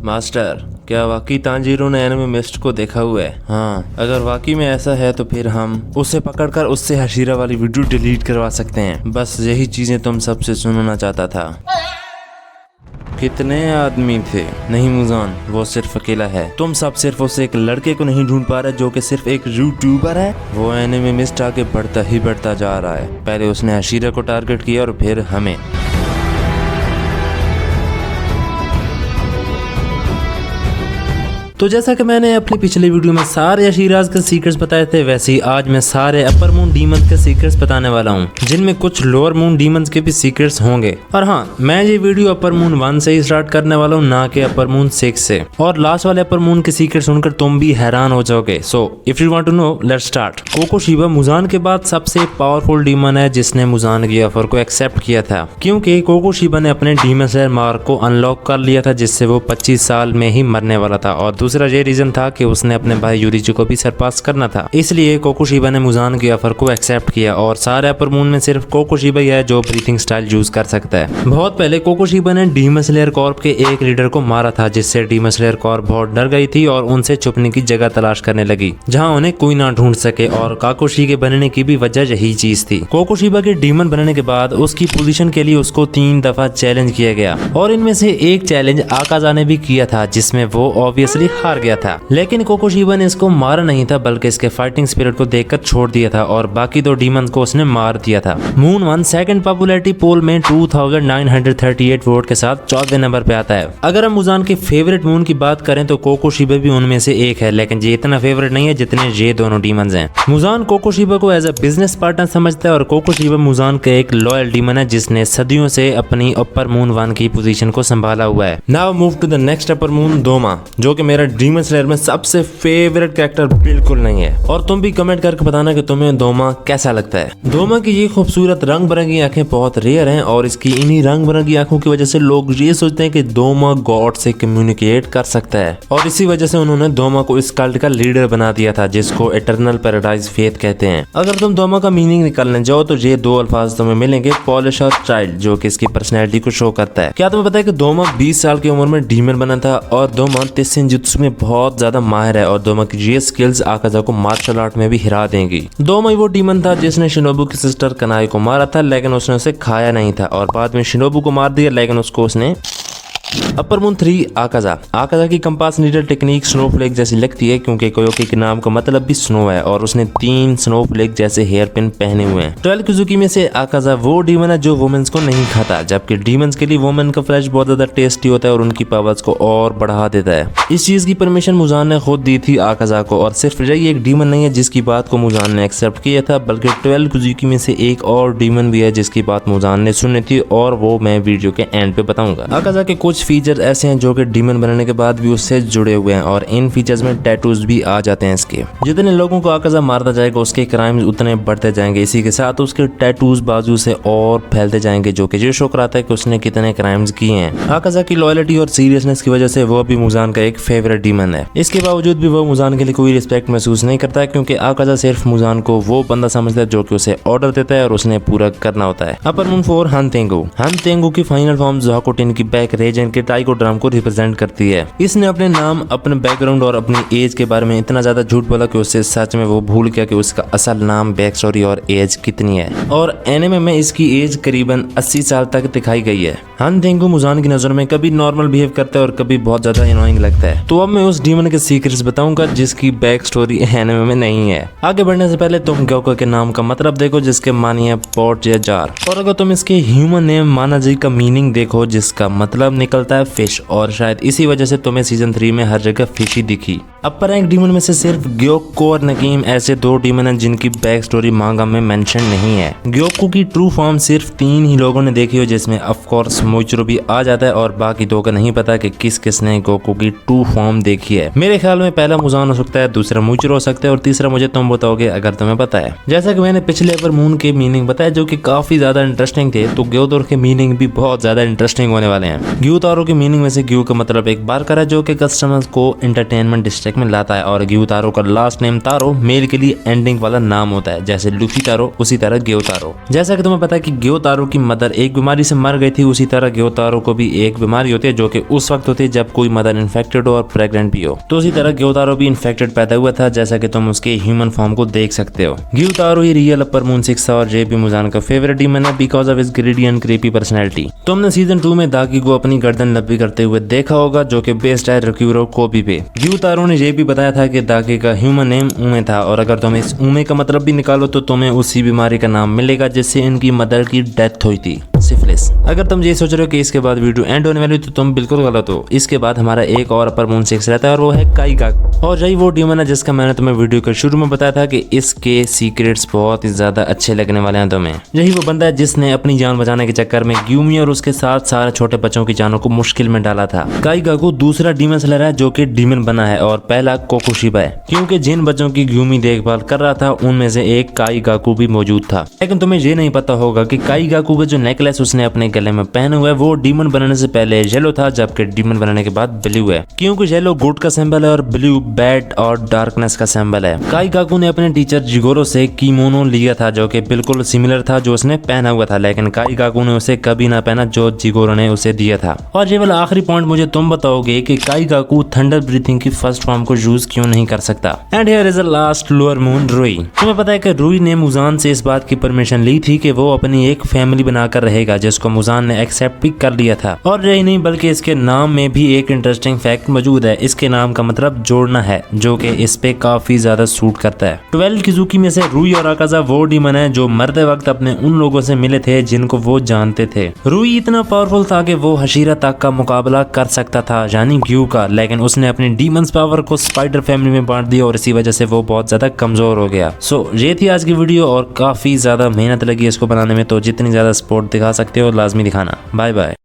Master, क्या वाकई Tanjiro ने एनिमे मिस्ट को देखा हुआ है? हाँ, अगर वाकई में ऐसा है तो फिर हम उसे पकड़कर उससे हशीरा वाली वीडियो डिलीट करवा सकते हैं। बस यही चीजें तुम सबसे सुनना चाहता था। कितने आदमी थे? नहीं मुजान, वो सिर्फ अकेला है। तुम सब सिर्फ उस एक लड़के को नहीं ढूंढ पा रहे जो कि सिर्फ एक यूट्यूबर है। वो एनिमे मिस्ट आगे बढ़ता ही बढ़ता जा रहा है। पहले उसने हशीरा को टारगेट किया और फिर हमें। तो जैसा कि मैंने अपनी पिछली वीडियो में सारे हशीराज के सीक्रेट्स बताए थे, वैसे ही आज मैं सारे अपर मून डीमंस के सीक्रेट्स बताने वाला हूँ, जिनमें कुछ लोअर मून डीमंस के भी सीक्रेट्स होंगे। और हाँ, मैं ये वीडियो अपर मून 1 से ही स्टार्ट करने वाला हूँ, ना कि अपर मून 6 से। और लास्ट वाले अपर मून के सीक्रेट सुनकर तुम भी हैरान हो जाओगे। So if you want to know, let's start. Kokushibo Muzan के बाद सबसे पावरफुल डीमन है जिसने मुजान की ऑफर को एक्सेप्ट किया था, क्योंकि कोकोशीबा ने अपने डीमन स्लेयर मार्क को अनलॉक कर लिया था, जिससे वो 25 साल में ही मरने वाला था। और दूसरा ये रीजन था कि उसने अपने भाई यूरिजी को भी सरपास करना था, इसलिए कोकोशीबा ने मुजान की ऑफर को एक्सेप्ट किया। और सारे अपर मून में सिर्फ कोकोशीबा ही है जो ब्रीथिंग स्टाइल यूज कर सकता है। बहुत पहले कोकोशीबा ने डीमन स्लेयर कॉर्प के एक लीडर को मारा था, जिससे डीमन स्लेयर कॉर्प बहुत डर गई थी और उनसे छुपने की जगह तलाश करने लगी जहां उन्हें कोई ना ढूंढ सके। और काकोशी के बनने की भी वजह यही चीज थी। कोकोशीबा के डीमन बनने के बाद उसकी पोजीशन के लिए उसको 3 दफा चैलेंज किया गया, और इनमें से एक चैलेंज आकाजा ने भी किया था, जिसमें वो ऑब्वियसली हार गया था। लेकिन कोकोशीबा ने इसको मारा नहीं था, बल्कि इसके फाइटिंग स्पिरिट को देखकर छोड़ दिया था, और बाकी 2 डीमन को उसने मार दिया था। मून 1 सेकंड पॉपुलैरिटी पोल में 2938 वोट के साथ 14वें नंबर पे आता है। अगर हम मुजान के फेवरेट मून की बात करें तो कोकोशीबा भी उनमें से एक है, लेकिन ये इतना फेवरेट नहीं है जितने ये दोनों डीमन हैं। मुजान कोकोशीबा को एज अ बिजनेस पार्टनर समझता है, और कोकोशीबा मुजान का एक लॉयल डीमन है जिसने सदियों से अपनी अपर मून 1 की पोजीशन को संभाला हुआ है। Now move to the next upper moon, Doma, जो कि मेरा डीमन स्लेयर में सबसे फेवरेट कैरेक्टर बिल्कुल नहीं है। और तुम भी कमेंट करके बताना कि तुम्हें दोमा कैसा लगता है। दोमा की ये खूबसूरत रंग बिरंगी आंखें बहुत रेयर हैं, और इसकी इन्हीं रंग बिरंगी आंखों की वजह से लोग ये सोचते हैं कि दोमा गॉड से कम्युनिकेट कर सकता है, और इसी वजह से उन्होंने दोमा को इस कल्ट का लीडर बना दिया था, जिसको इटर्नल पैराडाइज फेथ कहते हैं। अगर तुम दोमा का मीनिंग निकालने जाओ तो ये 2 अल्फाज तुम्हें मिलेंगे, पॉलिश और चाइल्ड, जो कि इसकी पर्सनैलिटी को शो करता है। क्या तुम्हें पता है कि दोमा 20 साल की उम्र में डीमन बना था, और दोमा तेसेंजुत्सु में बहुत ज्यादा माहिर है, और दोमा की ये स्किल्स आकाजा को मार्शल आर्ट में भी हिरा देंगी। दोमा वो डीमन था जिसने शिनोबु की सिस्टर कनाई को मारा था, लेकिन उसने उसे खाया नहीं था, और बाद में शिनोबु को मार दिया, लेकिन उसको उसने। Upper moon 3 Akaza. आकाजा की कंपास नीडल टेक्निक स्नोफ्लेक जैसी लगती है, क्योंकि कोयोकी के नाम का मतलब भी स्नो है, और उसने 3 स्नोफ्लेक जैसे हेयर पिन पहने हुए हैं। 12 कुजुकी में से आकाजा वो डीमन है जो वुमेन्स को नहीं खाता, जबकि डीमंस के लिए वुमेन का फ्लैश बहुत ज्यादा टेस्टी होता है और उनकी पावर्स को और बढ़ा देता है। इस चीज की परमिशन मुजान ने खुद दी थी आकाजा को, और सिर्फ यही एक डीमन नहीं है जिसकी बात को मुजान ने एक्सेप्ट किया था, बल्कि 12 कुजुकी में से एक और डीमन भी है जिसकी बात मुजान ने सुनी थी, और वो मैं वीडियो के एंड पे बताऊंगा। आकाजा के कुछ फीचर ऐसे हैं जो कि डीमन बनने के बाद भी उससे जुड़े हुए हैं, और इन फीचर्स में टैटूज भी आ जाते हैं इसके। जितने लोगों को आकाजा मारता जाएगा उसके क्राइम्स उतने बढ़ते जाएंगे, इसी के साथ उसके टैटूज बाजू से और फैलते जाएंगे, जो कि ये शो कराता है कि उसने कितने क्राइम्स किए हैं। आकाजा की लॉयल्टी और सीरियसनेस की वजह से वो भी मुजान का एक फेवरेट डीमन है। इसके बावजूद भी वो मुजान के लिए कोई रिस्पेक्ट महसूस नहीं करता है, क्योंकि आकाजा सिर्फ मुजान को वो बंदा समझता है जो कि उसे ऑर्डर देता है और उसने पूरा करना होता है। अपर मून 4 हनतेंगु की फाइनल फॉर्म ज़ाकुटिन की बैक रीजन के टाइको ड्राम को रिप्रेजेंट करती है। इसने अपने नाम, अपने बैकग्राउंड और अपनी एज के बारे में इतना ज्यादा झूठ बोला कि उससे सच में वो भूल गया कि उसका असल नाम, बैक स्टोरी और एज कितनी है। और एनिमे में इसकी एज करीबन 80 साल तक दिखाई गई है। हनतेंगु मुजान की नजर में कभी नॉर्मल बिहेव करता है और कभी बहुत ज्यादा एनोइंग लगता है। तो अब मैं उस डीमन के सीक्रेट्स बताऊंगा जिसकी बैक स्टोरी एनिमे में नहीं है। आगे बढ़ने से पहले तुम ग्योको के नाम का मतलब देखो, जिसके मानी है पॉट या जार, और अगर तुम इसके ह्यूमन नेम मानाजी का मीनिंग देखो, जिसका मतलब निकलता है फिश, और शायद इसी वजह से तुम्हें सीजन 3 में हर जगह फिश ही दिखी। अपर रैंक डीमन में से सिर्फ ग्योको और नकीम ऐसे 2 डीमन हैं जिनकी बैक स्टोरी मांगा में मेंशन नहीं है। ग्योको की ट्रू फॉर्म सिर्फ 3 ही लोगों ने देखी हो, जिसमें ऑफ कोर्स मोइचिरो भी आ जाता है, और बाकी 2 का नहीं पता कि किस किसने ग्योको की ट्रू फॉर्म देखी है। मेरे ख्याल में पहला मुजान हो सकता है, दूसरा मोइचिरो हो सकता है, और तीसरा मुझे तुम बताओगे अगर तुम्हें पता है। जैसा कि मैंने पिछले अपर मून के मीनिंग बताया जो कि काफी ज्यादा इंटरेस्टिंग थे, तो ग्योदोर के मीनिंग भी बहुत ज्यादा इंटरेस्टिंग होने वाले हैं। ग्योदोर ग्यूतारो की मीनिंग में से ग्यू का मतलब एक बारकर है जो कि कस्टमर्स को एंटरटेनमेंट डिस्ट्रिक्ट में लाता है, और ग्यूतारो का लास्ट नेम तारो मेल के लिए एंडिंग वाला नाम होता है, जैसे लूफी तारो उसी तरह ग्योतारो। जैसा कि तुम्हें पता है कि ग्योतारो की मदर एक बीमारी से मर गई थी, उसी तरह ग्योतारो को भी एक बीमारी होती है जो कि उस वक्त होती है जब कोई मदर इन्फेक्टेड हो और प्रेग्नेंट भी हो। तो उसी तरह ग्योतारो भी इन्फेक्टेड पैदा हुआ था, जैसा कि तुम उसके ह्यूमन फॉर्म को देख सकते हो। ग्यूतारो ही रियल अपर मून 6 और जेबी मुजान का फेवरेट डीमन है because of his greedy and creepy personality. तुमने सीजन 2 में दागी को अपनी गर्दन लंबी करते हुए देखा होगा जो कि बेस्ड है रिक्यूरो कोबी पे। ग्यूतारो ने ये भी बताया था कि दागी का ह्यूमन नेम ऊमे था, और अगर तुम इस ऊमे का मतलब भी निकालो तो तुम्हें उसी बीमारी का नाम मिलेगा जिससे इनकी मदर की डेथ हुई थी, सिफिलिस। अगर तुम ये सोच रहे हो कि इसके बाद वीडियो एंड होने वाली तो तुम बिल्कुल गलत हो। इसके बाद हमारा एक और अपर मून 6 रहता है और वो है काईगाकू, और यही वो डीमन है जिसका मैंने तुम्हें वीडियो के शुरू में बताया था कि इसके सीक्रेट्स बहुत ही ज्यादा अच्छे लगने वाले हैं तुम्हें। यही वो बंदा है जिसने अपनी जान बचाने के चक्कर में ग्यूमी और उसके साथ सारे छोटे बच्चों की जानों को मुश्किल में डाला था। काईगाकू दूसरा डीमन स्लेयर है जो कि डीमन बना है, और पहला कोकोशिबा है, क्योंकि जिन बच्चों की ग्यूमी देखभाल कर रहा था उनमें से एक काईगाकू भी मौजूद था। लेकिन तुम्हें ये नहीं पता होगा कि काईगाकू का जो नेकलेस उसने अपने गले में पहने हुए वो डीमन बनाने से पहले येलो था, जबकि डीमन बनाने के बाद ब्लू है, क्योंकि येलो गुड का सिंबल है और ब्लू बैड और डार्कनेस का सिंबल है। काईगाकू ने अपने टीचर जिगोरो से कीमोनो लिया था जो कि बिल्कुल सिमिलर था जो उसने पहना हुआ था, लेकिन काईगाकू ने उसे कभी ना पहना जो जिगोरो ने उसे दिया था। और ये वाला आखिरी पॉइंट मुझे तुम बताओगे कि काईगाकू थंडर ब्रीथिंग की फर्स्ट फॉर्म को यूज क्यों नहीं कर सकता। And here is the last lower moon रुई। तुम्हें पता है कि रुई ने मुजान से इस बात की परमिशन ली थी कि वो अपनी एक फैमिली बनाकर रहेगा, जिसको मुजान ने एक्सेप्ट भी कर लिया था। और यही नहीं बल्कि इसके नाम में भी एक इंटरेस्टिंग फैक्ट मौजूद है। इसके नाम का मतलब जोड़ना है, जो कि इस पे काफी ज्यादा सूट करता है। 12 किजुकी में से रुई और आकाजा वो डीमन है जो मरते वक्त अपने उन लोगों से मिले थे जिनको वो जानते थे। रुई इतना पावरफुल था कि वो हशीरा तक का मुकाबला कर सकता था, यानी ग्यू का, लेकिन उसने अपनी डीमंस पावर को स्पाइडर फैमिली में बांट दिया और इसी वजह से वो बहुत ज्यादा कमजोर हो गया। सो ये थी आज की वीडियो, और काफी ज्यादा मेहनत लगी इसको बनाने में, तो जितनी ज्यादा सपोर्ट दिखा सकते हो लाजमी दिखाना। Bye bye.